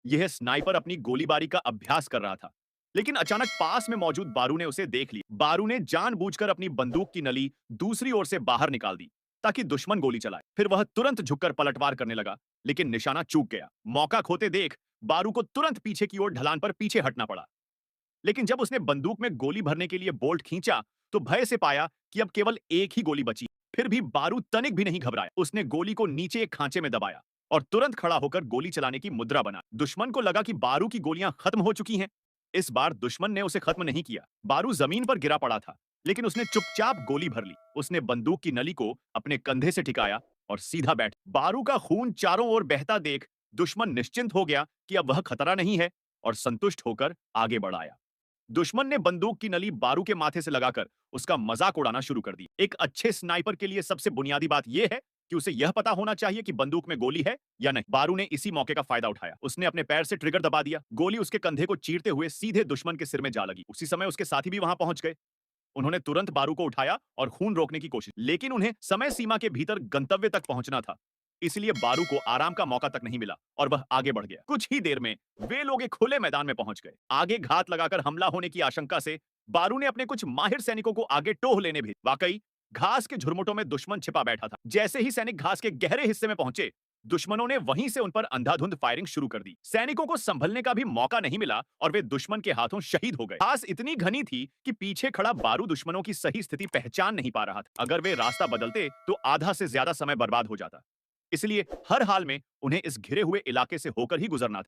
यह स्नाइपर अपनी गोलीबारी का अभ्यास कर रहा था, लेकिन अचानक पास में मौजूद बारू ने उसे देख लिया। बारू ने जानबूझकर अपनी बंदूक की नली दूसरी ओर से बाहर निकाल दी ताकि दुश्मन गोली चलाए। फिर वह तुरंत झुककर पलटवार करने लगा, लेकिन निशाना चूक गया। मौका खोते देख बारू को तुरंत पीछे की ओर ढलान पर पीछे हटना पड़ा। लेकिन जब उसने बंदूक में गोली भरने के लिए बोल्ट खींचा, तो भय से पाया कि अब केवल एक ही गोली बची। फिर भी बारू तनिक भी नहीं घबराया। उसने गोली को नीचे एक खांचे में दबाया और तुरंत खड़ा होकर गोली चलाने की मुद्रा बना। दुश्मन को लगा कि बारू की गोलियां खत्म हो चुकी हैं। इस बार दुश्मन ने उसे खत्म नहीं किया। बारू जमीन पर गिरा पड़ा था, लेकिन उसने चुपचाप गोली भर ली। उसने बंदूक की नली को अपने कंधे से टिकाया और सीधा बैठ। बारू का खून चारों ओर बहता देख दुश्मन निश्चिंत हो गया कि अब वह खतरा नहीं है, और संतुष्ट होकर आगे बढ़ाया। दुश्मन ने बंदूक की नली बारू के माथे से लगाकर उसका मजाक उड़ाना शुरू कर दी। एक अच्छे स्नाइपर के लिए सबसे बुनियादी बात यह है कि उसे यह पता होना चाहिए कि बंदूक में गोली है या नहीं। बारू ने इसी मौके का फायदा उठाया। उसने अपने पैर से ट्रिगर दबा दिया। गोली उसके कंधे को चीरते हुए सीधे दुश्मन के सिर में जा लगी। उसी समय उसके साथी भी वहां पहुंच गए। उन्होंने तुरंत बारू को उठाया और खून रोकने की कोशिश, लेकिन उन्हें समय सीमा के भीतर गंतव्य तक पहुंचना था। इसलिए बारू को आराम का मौका तक नहीं मिला और वह आगे बढ़ गया। कुछ ही देर में वे लोग एक खुले मैदान में पहुंच गए। आगे घात लगाकर हमला होने की आशंका से बारू ने अपने कुछ माहिर सैनिकों को आगे टोह लेने भेजा। वाकई घास के झुरमुटों में दुश्मन छिपा बैठा था। जैसे ही सैनिक घास के गहरे हिस्से में पहुंचे, दुश्मनों ने वहीं से उन पर अंधाधुंध फायरिंग शुरू कर दी। सैनिकों को संभलने का भी मौका नहीं मिला और वे दुश्मन के हाथों शहीद हो गए। घास इतनी घनी थी कि पीछे खड़ा बारू दुश्मनों की सही स्थिति पहचान नहीं पा रहा था। अगर वे रास्ता बदलते तो आधा से ज्यादा समय बर्बाद हो जाता। इसलिए हर हाल में उन्हें इस घिरे हुए इलाके से होकर ही गुजरना था।